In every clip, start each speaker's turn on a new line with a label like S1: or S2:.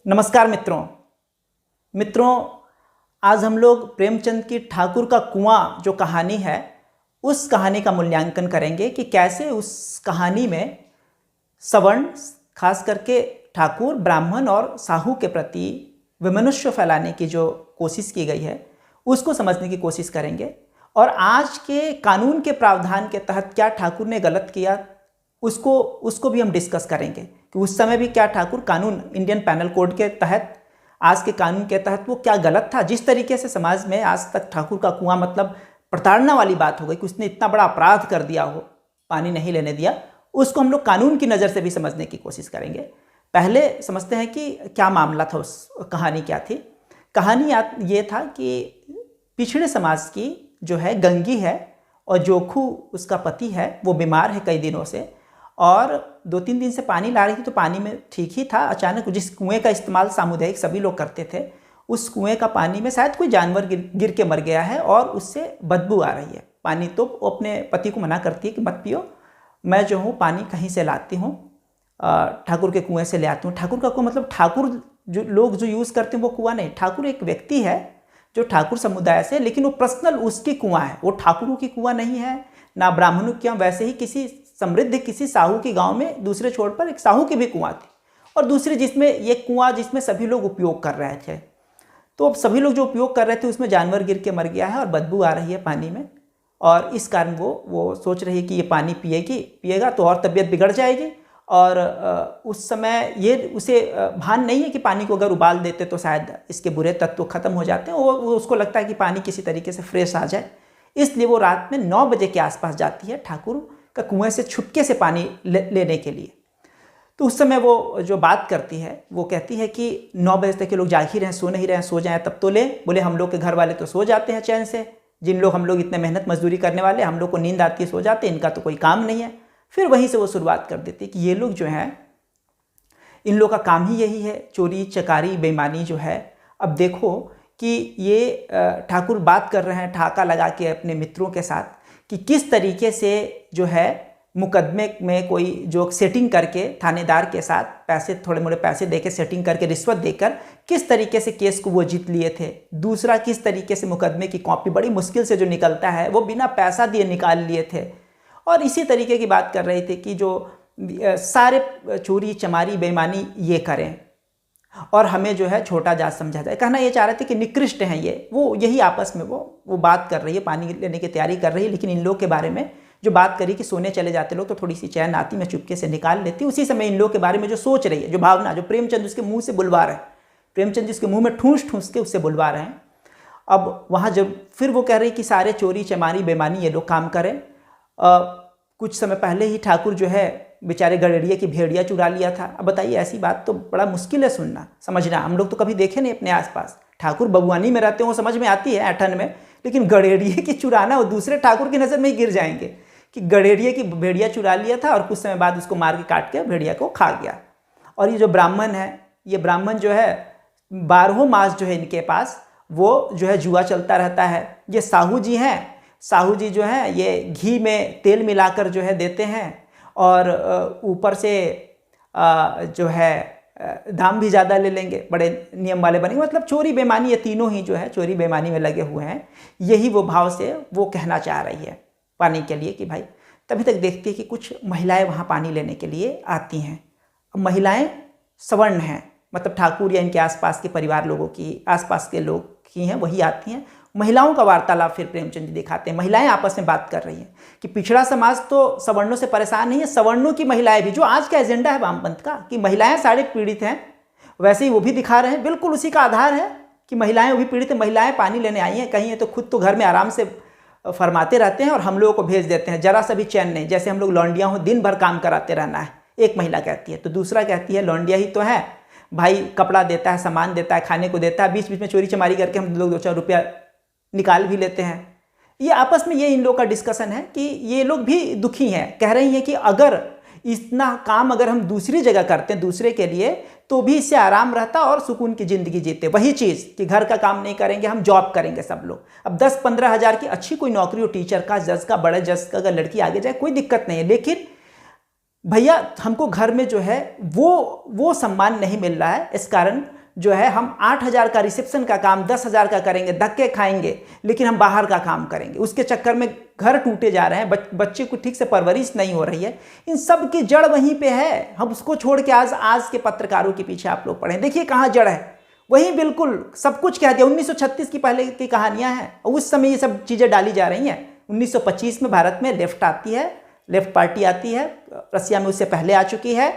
S1: नमस्कार मित्रों। आज हम लोग प्रेमचंद की ठाकुर का कुआं जो कहानी है उस कहानी का मूल्यांकन करेंगे कि कैसे उस कहानी में सवर्ण, खास करके ठाकुर, ब्राह्मण और साहू के प्रति विमनुष्य फैलाने की जो कोशिश की गई है उसको समझने की कोशिश करेंगे। और आज के कानून के प्रावधान के तहत क्या ठाकुर ने गलत किया उसको भी हम डिस्कस करेंगे कि उस समय भी क्या ठाकुर कानून, इंडियन पैनल कोड के तहत, आज के कानून के तहत वो क्या गलत था। जिस तरीके से समाज में आज तक ठाकुर का कुआं मतलब प्रताड़ना वाली बात हो गई कि उसने इतना बड़ा अपराध कर दिया हो, पानी नहीं लेने दिया, उसको हम लोग कानून की नज़र से भी समझने की कोशिश करेंगे। पहले समझते हैं कि क्या मामला था, उस कहानी क्या थी। कहानी ये था कि पिछड़े समाज की जो है गंगी है और जोखू उसका पति है, वो बीमार है कई दिनों से और 2-3 दिन से पानी ला रही थी तो पानी में ठीक ही था। अचानक जिस कुएं का इस्तेमाल सामुदायिक सभी लोग करते थे, उस कुएं का पानी में शायद कोई जानवर गिर के मर गया है और उससे बदबू आ रही है। पानी तो वो अपने पति को मना करती है कि मत पियो, मैं जो हूँ पानी कहीं से लाती हूँ, ठाकुर के कुएं से ले आती हूँ। ठाकुर का कुआं मतलब ठाकुर जो लोग जो यूज़ करते हैं वो कुआं नहीं। ठाकुर एक व्यक्ति है जो ठाकुर समुदाय से, लेकिन वो पर्सनल उसकी कुआं है, वो ठाकुरों की कुआं नहीं है, ना ब्राह्मणों की। वैसे ही किसी समृद्ध किसी साहू की गांव में दूसरे छोर पर एक साहू की भी कुआं थी और दूसरी जिसमें ये कुआं जिसमें सभी लोग उपयोग कर रहे थे। तो अब सभी लोग जो उपयोग कर रहे थे उसमें जानवर गिर के मर गया है और बदबू आ रही है पानी में, और इस कारण वो सोच रही है कि ये पानी पिएगा तो और तबीयत बिगड़ जाएगी। और उस समय ये उसे भान नहीं है कि पानी को अगर उबाल देते तो शायद इसके बुरे तत्व खत्म हो जाते हैं। वो उसको लगता है कि पानी किसी तरीके से फ्रेश आ जाए, इसलिए वो रात में 9 बजे के आसपास जाती है ठाकुर का कुएं से छुपके से पानी लेने के लिए। तो उस समय वो जो बात करती है वो कहती है कि 9 बजे तक के लोग जाग ही रहे हैं, सो नहीं रहे हैं, सो जाएं तब तो ले। बोले हम लोग के घर वाले तो सो जाते हैं चैन से, जिन लोग हम लोग इतने मेहनत मजदूरी करने वाले, हम लोग को नींद आती है सो जाते हैं, इनका तो कोई काम नहीं है। फिर वहीं से वो शुरुआत कर देती है कि ये लोग जो हैं, इन लोग का काम ही यही है, चोरी चकारी बेईमानी जो है। अब देखो कि ये ठाकुर बात कर रहे हैं ठाका लगा के अपने मित्रों के साथ कि किस तरीके से जो है मुकदमे में कोई जो सेटिंग करके थानेदार के साथ पैसे, थोड़े मोड़े पैसे देके सेटिंग करके, रिश्वत देकर किस तरीके से केस को वो जीत लिए थे। दूसरा, किस तरीके से मुकदमे की कॉपी बड़ी मुश्किल से जो निकलता है वो बिना पैसा दिए निकाल लिए थे। और इसी तरीके की बात कर रहे थे कि जो सारे चोरी चमारी बेईमानी ये करें और हमें जो है छोटा जात समझा जाए। कहना ये चाह रहे थे कि निकृष्ट हैं ये, वो यही आपस में वो बात कर रही है, पानी लेने की तैयारी कर रही है। लेकिन इन लोग के बारे में जो बात करी कि सोने चले जाते लोग तो थोड़ी सी चैन आती, मैं चुपके से निकाल लेती। उसी समय इन लोग के बारे में जो सोच रही है, जो भावना, जो प्रेमचंद उसके मुंह से बुलवा रहे हैं, प्रेमचंद जिसके मुंह में ठूंस ठूंस के उससे बुलवा रहे हैं। अब वहाँ जब फिर वो कह रही कि सारे चोरी चमारी बेईमानी ये लोग काम करें। कुछ समय पहले ही ठाकुर जो है बेचारे गड़ेड़िए की भेड़िया चुरा लिया था। अब बताइए, ऐसी बात तो बड़ा मुश्किल है सुनना समझना, हम लोग तो कभी देखे नहीं अपने आसपास। ठाकुर बबुआनी में रहते हैं वो समझ में आती है ऐठन में, लेकिन गड़ेड़िए की चुराना वो दूसरे ठाकुर की नज़र में ही गिर जाएंगे कि गड़ेड़िए की भेड़िया चुरा लिया था और कुछ समय बाद उसको मार के काट के भेड़िया को खा गया। और ये जो ब्राह्मण है, ये ब्राह्मण जो है 12 मास जो है इनके पास वो जो है जुआ चलता रहता है। ये साहू जी हैं, साहू जी जो है ये घी में तेल मिलाकर जो है देते हैं और ऊपर से जो है दाम भी ज़्यादा ले लेंगे, बड़े नियम वाले बनेंगे। मतलब चोरी बेईमानी, ये तीनों ही जो है चोरी बेईमानी में लगे हुए हैं। यही वो भाव से वो कहना चाह रही है पानी के लिए कि भाई। तभी तक देखती है कि कुछ महिलाएं वहाँ पानी लेने के लिए आती हैं। अब महिलाएं सवर्ण हैं, मतलब ठाकुर या इनके आसपास के परिवार लोगों की, आसपास के लोग की हैं, वही आती हैं। महिलाओं का वार्तालाप फिर प्रेमचंद जी दिखाते हैं। महिलाएं आपस में बात कर रही हैं कि पिछड़ा समाज तो सवर्णों से परेशान नहीं है, सवर्णों की महिलाएं भी, जो आज का एजेंडा है वामपंथ का कि महिलाएं सारे पीड़ित हैं, वैसे ही वो भी दिखा रहे हैं। बिल्कुल उसी का आधार है कि महिलाएं भी पीड़ित हैं, महिलाएं पानी लेने आई हैं। कहीं है तो खुद तो घर में आराम से फरमाते रहते हैं और हम लोगों को भेज देते हैं, जरा सा भी चैन नहीं, जैसे हम लोग लौंडियाँ हों, दिन भर काम कराते रहना है। एक महिला कहती है तो दूसरा कहती है लौंडिया ही तो है भाई, कपड़ा देता है, सामान देता है, खाने को देता है, बीच बीच में चोरी चमारी करके हम लोग 2-4 रुपया निकाल भी लेते हैं। ये आपस में ये इन लोग का डिस्कशन है कि ये लोग भी दुखी हैं। कह रही हैं कि अगर इतना काम अगर हम दूसरी जगह करते हैं दूसरे के लिए तो भी इससे आराम रहता और सुकून की ज़िंदगी जीते। वही चीज़ कि घर का काम नहीं करेंगे, हम जॉब करेंगे सब लोग। अब 10-15 हज़ार की अच्छी कोई नौकरी हो, टीचर का, जज का, बड़े जज का, अगर लड़की आगे जाए कोई दिक्कत नहीं है, लेकिन भैया हमको घर में जो है वो सम्मान नहीं मिल रहा है। इस कारण जो है हम 8,000 का रिसेप्शन का काम 10,000 का करेंगे, धक्के खाएंगे, लेकिन हम बाहर का काम करेंगे। उसके चक्कर में घर टूटे जा रहे हैं, बच्चे को ठीक से परवरिश नहीं हो रही है। इन सब की जड़ वहीं पे है। हम उसको छोड़ के आज के पत्रकारों के पीछे आप लोग पढ़ें, देखिए कहाँ जड़ है। वही बिल्कुल सब कुछ कह दिया। 1936 की पहले की कहानियां हैं और उस समय ये सब चीज़ें डाली जा रही हैं। 1925 में भारत में लेफ्ट आती है, लेफ्ट पार्टी आती है, रसिया में उससे पहले आ चुकी है।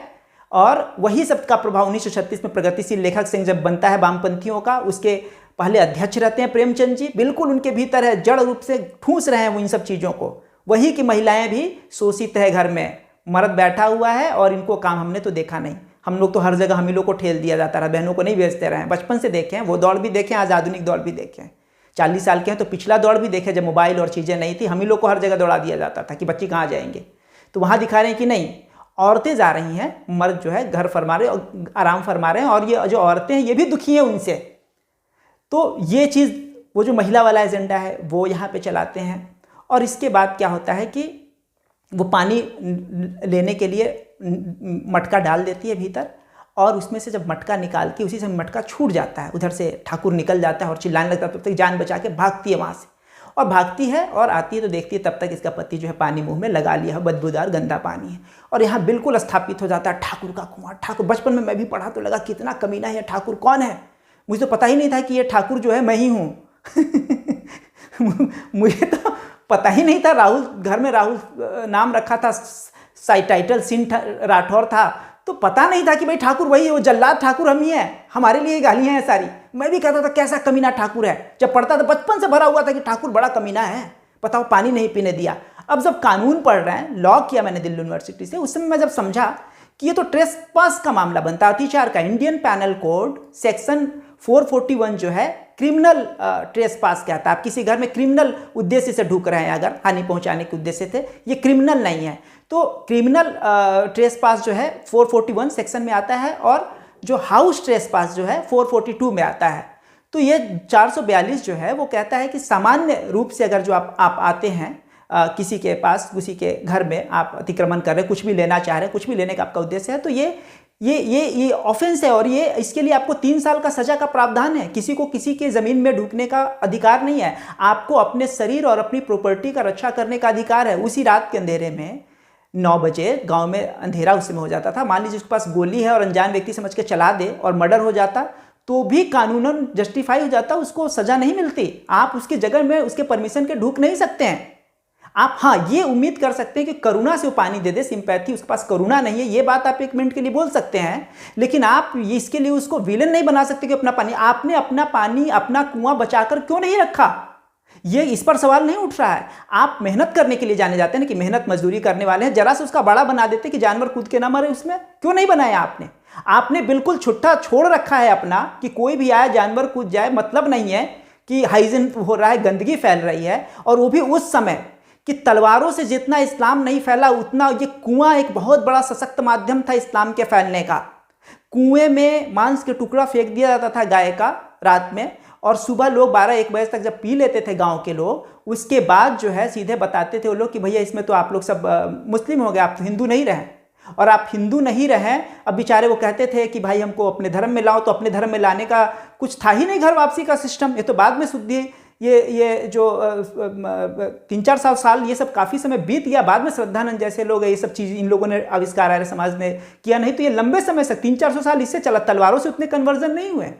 S1: और वही सब का प्रभाव 1936 में प्रगतिशील लेखक संघ जब बनता है वामपंथियों का, उसके पहले अध्यक्ष रहते हैं प्रेमचंद जी। बिल्कुल उनके भीतर है, जड़ रूप से ठूस रहे हैं वो इन सब चीज़ों को। वही की महिलाएं भी शोषित है, घर में मर्द बैठा हुआ है और इनको काम हमने तो देखा नहीं। हम लोग तो हर जगह हम ही लोग को ठेल दिया जाता रहा, बहनों को नहीं भेजते रहे। बचपन से देखे हैं, वो दौड़ भी देखे, आज आधुनिक दौड़ भी देखे। 40 साल के हैं तो पिछला दौड़ भी देखे, जब मोबाइल और चीज़ें नहीं थी, हम ही लोग को हर जगह दौड़ा दिया जाता था कि बच्चे कहाँ जाएंगे। तो वहाँ दिखा रहे हैं कि नहीं, औरतें जा रही हैं, मर्द जो है घर फरमा रहे और आराम फरमा रहे हैं, और ये जो औरतें हैं ये भी दुखी हैं उनसे। तो ये चीज़, वो जो महिला वाला एजेंडा है वो यहाँ पे चलाते हैं। और इसके बाद क्या होता है कि वो पानी लेने के लिए मटका डाल देती है भीतर, और उसमें से जब मटका निकाल के उसी से मटका छूट जाता है, उधर से ठाकुर निकल जाता है और चिल्लाने लगता है, तब तक जान बचा के भागती है वहाँ से। और भागती है और आती है तो देखती है तब तक इसका पति जो है पानी मुंह में लगा लिया है, बदबूदार गंदा पानी है। और यहाँ बिल्कुल स्थापित हो जाता है ठाकुर का कुआं। ठाकुर, बचपन में मैं भी पढ़ा तो लगा कितना कमीना है, ठाकुर कौन है, मुझे तो पता ही नहीं था कि ये ठाकुर जो है मैं ही हूँ। मुझे तो पता ही नहीं था। राहुल, घर में राहुल नाम रखा था, टाइटल सिंह राठौर था, तो पता नहीं था कि भाई ठाकुर वही है, वो जल्लाद ठाकुर हम ही हैं। हमारे लिए गालियाँ हैं सारी। मैं भी कहता था कैसा कमीना ठाकुर है, जब पढ़ता था बचपन से भरा हुआ था कि ठाकुर बड़ा कमीना है, बताओ पानी नहीं पीने दिया। अब जब कानून पढ़ रहे हैं, लॉ किया मैंने दिल्ली यूनिवर्सिटी से, उस समय मैं जब समझा कि ये तो ट्रेसपास का मामला बनता है, अतिचार का। इंडियन पैनल कोड सेक्शन 441 जो है क्रिमिनल ट्रेसपास कहता है। आप किसी घर में क्रिमिनल उद्देश्य से ढुक रहे हैं, अगर हानि पहुंचाने के उद्देश्य से, ये क्रिमिनल नहीं है। तो क्रिमिनल ट्रेसपास जो है 441 सेक्शन में आता है, और जो हाउस ट्रेसपास जो है 442 में आता है। तो ये 442 जो है वो कहता है कि सामान्य रूप से अगर जो आप आते हैं किसी के पास, किसी के घर में आप अतिक्रमण कर रहे हैं, कुछ भी लेना चाह रहे हैं, कुछ भी लेने का आपका उद्देश्य है, तो ये ऑफेंस है। और ये इसके लिए आपको 3 साल का सजा का प्रावधान है। किसी को किसी के ज़मीन में ढुकने का अधिकार नहीं है। आपको अपने शरीर और अपनी प्रॉपर्टी का रक्षा करने का अधिकार है। उसी रात के अंधेरे में 9 बजे गांव में अंधेरा उस समय हो जाता था, मान लीजिए उसके पास गोली है और अनजान व्यक्ति समझ के चला दे और मर्डर हो जाता, तो भी कानूनन जस्टिफाई हो जाता, उसको सजा नहीं मिलती। आप उसकी जगह में उसके परमिशन के ढुक नहीं सकते हैं। आप हाँ ये उम्मीद कर सकते हैं कि करुणा से वो पानी दे दे, सिंपैथी, उसके पास करुणा नहीं है, ये बात आप 1 मिनट के लिए बोल सकते हैं। लेकिन आप ये इसके लिए उसको विलेन नहीं बना सकते कि अपना पानी, आपने अपना पानी, अपना कुआं बचाकर क्यों नहीं रखा, ये इस पर सवाल नहीं उठ रहा है। आप मेहनत करने के लिए जाने जाते हैं ना, कि मेहनत मजदूरी करने वाले हैं, जरा से उसका बड़ा बना देते कि जानवर कूद के ना मरे उसमें, क्यों नहीं बनाया आपने? आपने बिल्कुल छुट्टा छोड़ रखा है अपना, कि कोई भी आए जानवर कूद जाए, मतलब नहीं है कि हाइजीन हो रहा है, गंदगी फैल रही है। और वो भी उस समय कि तलवारों से जितना इस्लाम नहीं फैला, उतना ये कुआं एक बहुत बड़ा सशक्त माध्यम था इस्लाम के फैलने का। कुएं में मांस के टुकड़ा फेंक दिया जाता था गाय का रात में, और सुबह लोग 12-1 बजे तक जब पी लेते थे गांव के लोग, उसके बाद जो है सीधे बताते थे वो लोग कि भैया इसमें तो आप लोग सब मुस्लिम हो गए, आप तो हिंदू नहीं रहे। और आप हिंदू नहीं रहे, अब बेचारे वो कहते थे कि भाई हमको अपने धर्म में लाओ, तो अपने धर्म में लाने का कुछ था ही नहीं, घर वापसी का सिस्टम। ये तो बाद में शुद्धि, ये जो 3-4 साल ये सब काफ़ी समय बीत गया, बाद में श्रद्धानंद जैसे लोग ये सब चीज़ इन लोगों ने आविष्कार आर्य समाज ने किया, नहीं तो ये लंबे समय से 300-400 साल इससे चला। तलवारों से उतने कन्वर्जन नहीं हुए,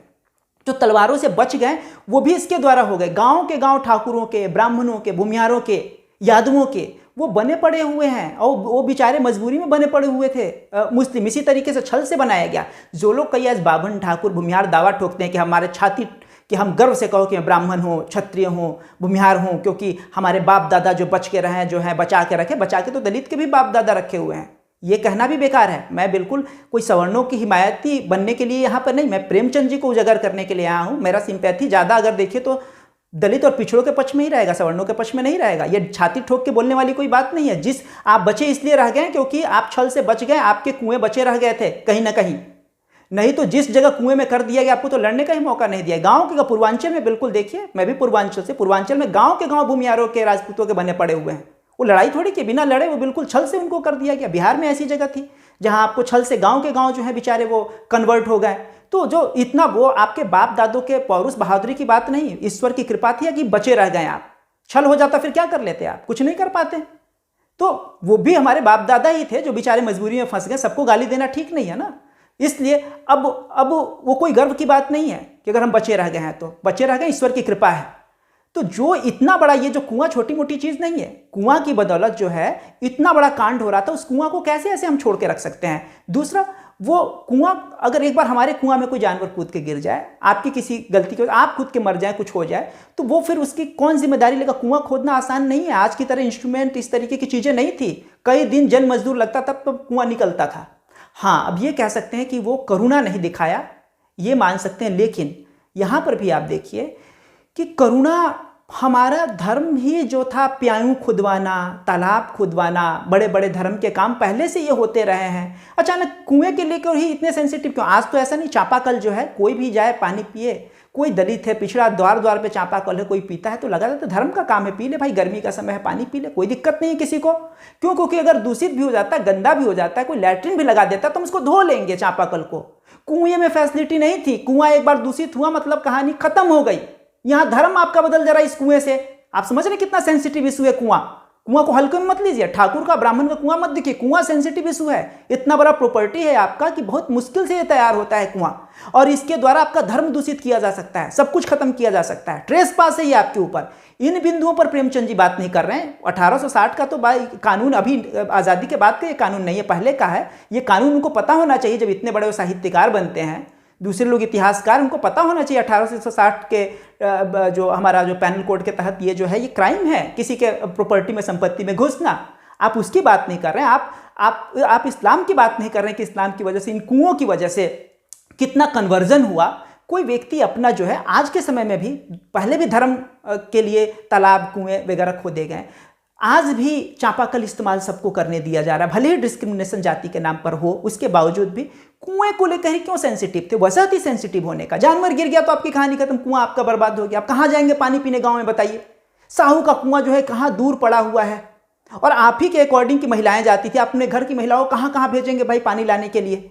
S1: जो तलवारों से बच गए वो भी इसके द्वारा हो गए। गांव के गांव ठाकुरों के, ब्राह्मणों के, भूमिहारों के, यादवों के वो बने पड़े हुए हैं, और वो बेचारे मजबूरी में बने पड़े हुए थे मुस्लिम। इसी तरीके से छल से बनाया गया। जो लोग कई आज बाभन, ठाकुर, भूमिहार दावा ठोकते हैं कि हमारे छाती, कि हम गर्व से कहो कि मैं ब्राह्मण हूँ, क्षत्रिय हूँ, भूमिहार हूँ, क्योंकि हमारे बाप दादा जो बच के रहे, जो है बचा के रखे, बचा के तो दलित के भी बाप दादा रखे हुए हैं, ये कहना भी बेकार है। मैं बिल्कुल कोई सवर्णों की हिमायती बनने के लिए यहाँ पर नहीं, मैं प्रेमचंद जी को उजागर करने के लिए आया हूँ। मेरा सिंपैथी ज़्यादा अगर देखिए तो दलित और पिछड़ों के पक्ष में ही रहेगा, सवर्णों के पक्ष में नहीं रहेगा। ये छाती ठोक के बोलने वाली कोई बात नहीं है। जिस आप बचे इसलिए रह गए क्योंकि आप छल से बच गए, आपके कुएं बचे रह गए थे कहीं ना कहीं, नहीं तो जिस जगह कुएं में कर दिया गया आपको तो लड़ने का ही मौका नहीं दिया। गांव के पूर्वांचल में बिल्कुल देखिए, मैं भी पूर्वांचल से, पूर्वांचल में गांव के गांव भूमिहारों के, राजपूतों के बने पड़े हुए हैं। वो लड़ाई थोड़ी की, बिना लड़े वो बिल्कुल छल से उनको कर दिया गया। बिहार में ऐसी जगह थी जहां आपको छल से गांव के गांव जो है बेचारे वो कन्वर्ट हो गए। तो जो इतना वो आपके बाप दादों के पौरुष बहादुरी की बात नहीं, ईश्वर की कृपा थी कि बचे रह गए आप। छल हो जाता फिर क्या कर लेते आप, कुछ नहीं कर पाते। तो वो भी हमारे बाप दादा ही थे जो बेचारे मजबूरी में फंस गए। सबको गाली देना ठीक नहीं है ना। इसलिए अब वो कोई गर्व की बात नहीं है कि अगर हम बचे रह गए हैं तो बचे रह गए, ईश्वर की कृपा है। तो जो इतना बड़ा ये जो कुआं छोटी मोटी चीज नहीं है, कुआं की बदौलत जो है इतना बड़ा कांड हो रहा था, उस कुआं को कैसे ऐसे हम छोड़ के रख सकते हैं। दूसरा, वो कुआं अगर एक बार हमारे कुआं में कोई जानवर कूद के गिर जाए, आपकी किसी गलती की आप खुद के मर जाए, कुछ हो जाए, तो वो फिर उसकी कौन जिम्मेदारी लेगा। कुआं खोदना आसान नहीं है। आज की तरह इंस्ट्रूमेंट इस तरीके की चीजें नहीं थी, कई दिन जन मजदूर लगता तब तो कुआं निकलता था। हाँ, अब ये कह सकते हैं कि वो करुणा नहीं दिखाया, ये मान सकते हैं। लेकिन यहां पर भी आप देखिए कि करुणा, हमारा धर्म ही जो था प्याऊ खुदवाना, तालाब खुदवाना, बड़े बड़े धर्म के काम पहले से ये होते रहे हैं। अचानक कुएं के लेकर ही इतने सेंसिटिव क्यों? आज तो ऐसा नहीं, चापाकल जो है कोई भी जाए पानी पिए, कोई दलित है पिछड़ा, द्वार द्वार पे चापाकल है, कोई पीता है तो लगा रहता है धर्म का काम है, पी ले भाई, गर्मी का समय है पानी पी ले, कोई दिक्कत नहीं है किसी को। क्यों? क्योंकि अगर दूषित भी हो जाता है, गंदा भी हो जाता है, कोई लैट्रिन भी लगा देता है तो हम उसको धो लेंगे चापाकल को। कुएं में फैसिलिटी नहीं थी, कुआं एक बार दूषित हुआ मतलब कहानी खत्म हो गई। यहां धर्म आपका बदल जा रहा है इस कुएं से। आप समझ रहे कितना सेंसिटिव इशू है कुआं। कुआं को हल्के में मत लीजिए, ठाकुर का ब्राह्मण का कुआं मत देखिए, कुआं सेंसिटिव इशू है। इतना बड़ा प्रॉपर्टी है आपका कि बहुत मुश्किल से ये तैयार होता है कुआं, और इसके द्वारा आपका धर्म दूषित किया जा सकता है, सब कुछ खत्म किया जा सकता है। ट्रेस पास है ये आपके ऊपर। इन बिंदुओं पर प्रेमचंद जी बात नहीं कर रहे हैं। 1860 का तो कानून, अभी आजादी के बाद का ये कानून नहीं है, पहले का है। ये कानून उनको पता होना चाहिए। जब इतने बड़े साहित्यकार बनते हैं, दूसरे लोग इतिहासकार, उनको पता होना चाहिए 1860 के जो हमारा जो पैनल कोड के तहत ये जो है ये क्राइम है, किसी के प्रॉपर्टी में, संपत्ति में घुसना। आप उसकी बात नहीं कर रहे हैं, आप इस्लाम की बात नहीं कर रहे हैं कि इस्लाम की वजह से, इन कुओं की वजह से कितना कन्वर्जन हुआ। कोई व्यक्ति अपना जो है आज के समय में भी, पहले भी धर्म के लिए तालाब कुएं वगैरह खोदे गए, आज भी चापाकल इस्तेमाल सबको करने दिया जा रहा है, भले ही डिस्क्रिमिनेशन जाति के नाम पर हो, उसके बावजूद भी कुएं को लेकर ही क्यों सेंसिटिव थे? वजह थी सेंसिटिव होने का। जानवर गिर गया तो आपकी कहानी खत्म, कुआं आपका बर्बाद हो गया। आप कहां जाएंगे पानी पीने गांव में, बताइए? साहू का कुआं जो है कहां दूर पड़ा हुआ है, और आप ही के अकॉर्डिंग की महिलाएं जाती थी, अपने घर की महिलाओं को कहां भेजेंगे भाई पानी लाने के लिए?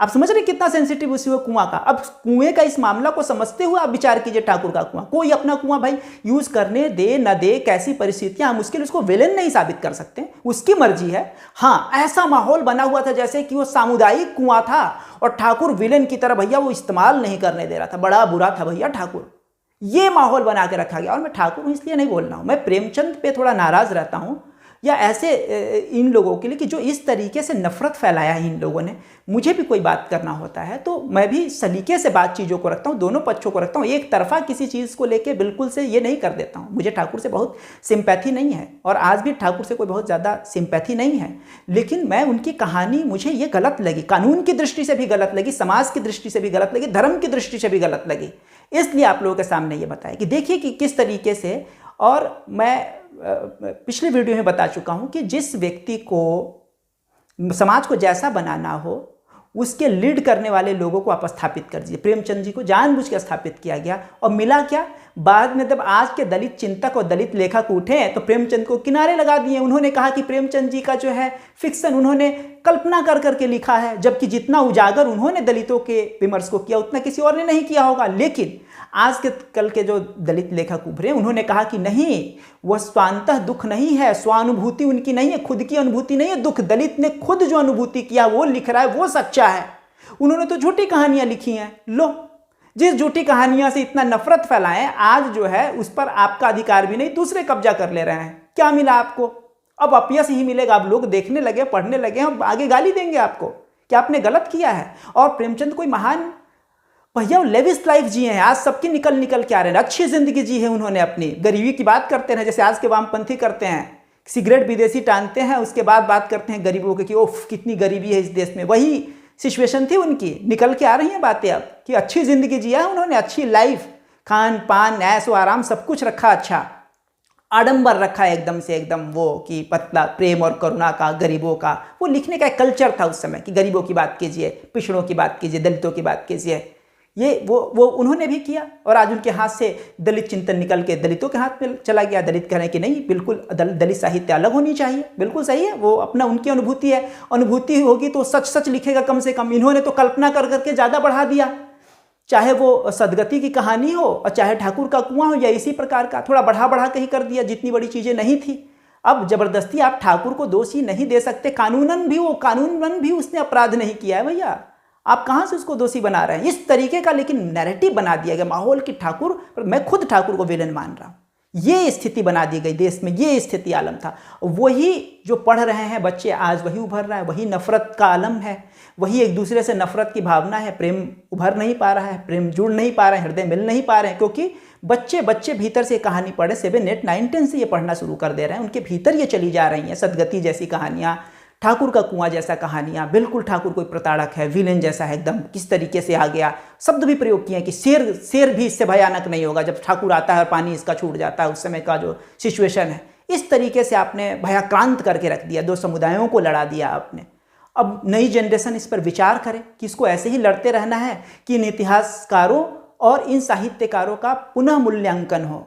S1: आप समझ रहे कितना सेंसिटिव इशू है कुआं का। अब कुएं का इस मामला को समझते हुए आप विचार कीजिए, ठाकुर का कुआं, कोई अपना कुआं भाई यूज करने दे न दे, कैसी परिस्थितियां, हम उसके लिए उसको विलेन नहीं साबित कर सकते, उसकी मर्जी है। हाँ, ऐसा माहौल बना हुआ था जैसे कि वो सामुदायिक कुआं था, और ठाकुर विलेन की तरह भैया वो इस्तेमाल नहीं करने दे रहा था, बड़ा बुरा था भैया ठाकुर। ये माहौल बना के रखा गया। और मैं ठाकुर हूं इसलिए नहीं बोल रहा हूं, मैं प्रेमचंद पे थोड़ा नाराज रहता हूं, या ऐसे इन लोगों के लिए कि जो इस तरीके से नफरत फैलाया है इन लोगों ने। मुझे भी कोई बात करना होता है तो मैं भी सलीके से बात चीज़ों को रखता हूँ, दोनों पक्षों को रखता हूँ, एक तरफा किसी चीज़ को लेके बिल्कुल से ये नहीं कर देता हूँ। मुझे ठाकुर से बहुत सिंपैथी नहीं है, और आज भी ठाकुर से कोई बहुत ज़्यादा सिंपैथी नहीं है, लेकिन मैं उनकी कहानी, मुझे ये गलत लगी, कानून की दृष्टि से भी गलत लगी, समाज की दृष्टि से भी गलत लगी, धर्म की दृष्टि से भी गलत लगी। इसलिए आप लोगों के सामने ये बताया कि देखिए कि किस तरीके से। और मैं पिछले वीडियो में बता चुका हूं कि जिस व्यक्ति को समाज को जैसा बनाना हो, उसके लीड करने वाले लोगों को आप स्थापित कर दीजिए। प्रेमचंद जी को जानबूझ के स्थापित किया गया, और मिला क्या? बाद में जब आज के दलित चिंतक और दलित लेखक उठे तो प्रेमचंद को किनारे लगा दिए। उन्होंने कहा कि प्रेमचंद जी का जो है फिक्शन, उन्होंने कल्पना कर करके लिखा है, जबकि जितना उजागर उन्होंने दलितों के विमर्श को किया उतना किसी और ने नहीं किया होगा। लेकिन आज के कल के जो दलित लेखक उभरे, उन्होंने कहा कि नहीं, वह स्वांतः दुख नहीं है, स्वानुभूति उनकी नहीं है, खुद की अनुभूति नहीं है दुख, दलित ने खुद जो अनुभूति किया वो लिख रहा है, वो सच्चा है। उन्होंने तो झूठी कहानियां लिखी हैं। लो, जिस झूठी कहानियां से इतना नफरत फैलाएं, आज जो है उस पर आपका अधिकार भी नहीं, दूसरे कब्जा कर ले रहे हैं। क्या मिला आपको? अब अपयश ही मिलेगा। अब लोग देखने लगे, पढ़ने लगे, अब आगे गाली देंगे आपको कि आपने गलत किया है। और प्रेमचंद कोई महान भैया लेविश लाइफ जिए हैं, आज सबकी निकल के आ रहे हैं, अच्छी जिंदगी जी है उन्होंने अपनी। गरीबी की बात करते हैं जैसे आज के वामपंथी करते हैं, सिगरेट विदेशी टानते हैं, उसके बाद बात करते हैं गरीबों की कि ओफ कितनी गरीबी है इस देश में। वही सिचुएशन थी उनकी, निकल के आ रही हैं बातें अब कि अच्छी जिंदगी जिया है उन्होंने, अच्छी लाइफ, खान पान ऐश व आराम सब कुछ रखा, अच्छा आडंबर रखा है एकदम से, एकदम वो कि पतला प्रेम और करुणा का, गरीबों का वो लिखने का एक कल्चर था उस समय कि गरीबों की बात कीजिए, पिछड़ों की बात कीजिए, दलितों की बात कीजिए। ये वो उन्होंने भी किया और आज उनके हाथ से दलित चिंतन निकल के दलितों के हाथ में चला गया। दलित कह रहे हैं कि नहीं, बिल्कुल दलित साहित्य अलग होनी चाहिए। बिल्कुल सही है, वो अपना उनकी अनुभूति है, अनुभूति होगी तो सच सच लिखेगा कम से कम। इन्होंने तो कल्पना कर करके ज़्यादा बढ़ा दिया, चाहे वो सदगति की कहानी हो और चाहे ठाकुर का कुआं हो, या इसी प्रकार का थोड़ा बढ़ा के ही कर दिया, जितनी बड़ी चीज़ें नहीं थी। अब जबरदस्ती आप ठाकुर को दोषी नहीं दे सकते, कानूनन भी उसने अपराध नहीं किया है भैया, आप कहाँ से उसको दोषी बना रहे हैं इस तरीके का। लेकिन नैरेटिव बना दिया गया माहौल की ठाकुर, मैं खुद ठाकुर को विलेन मान रहा हूँ, ये स्थिति बना दी गई देश में, ये स्थिति आलम था। वही जो पढ़ रहे हैं बच्चे आज वही उभर रहा है, वही नफरत का आलम है, वही एक दूसरे से नफरत की भावना है, प्रेम उभर नहीं पा रहा है, प्रेम जुड़ नहीं पा रहे हैं, हृदय मिल नहीं पा रहे हैं, क्योंकि बच्चे भीतर से कहानी पढ़े 7, 8, 9, 10 से ये पढ़ना शुरू कर दे रहे हैं, उनके भीतर ये चली जा रही हैं। सदगति जैसी कहानियाँ, ठाकुर का कुआं जैसा कहानियाँ, बिल्कुल ठाकुर कोई प्रताड़क है, विलेन जैसा है एकदम, किस तरीके से आ गया, शब्द भी प्रयोग किए हैं कि शेर भी इससे भयानक नहीं होगा, जब ठाकुर आता है और पानी इसका छूट जाता है, उस समय का जो सिचुएशन है, इस तरीके से आपने भयाक्रांत करके रख दिया, 2 समुदायों को लड़ा दिया आपने। अब नई जनरेशन इस पर विचार करे कि इसको ऐसे ही लड़ते रहना है कि इन इतिहासकारों और इन साहित्यकारों का पुनः मूल्यांकन हो।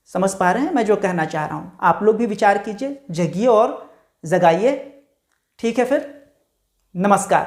S1: समझ पा रहे हैं मैं जो कहना चाह रहा हूँ? आप लोग भी विचार कीजिए, जगिए और जगाइए। ठीक है, फिर नमस्कार।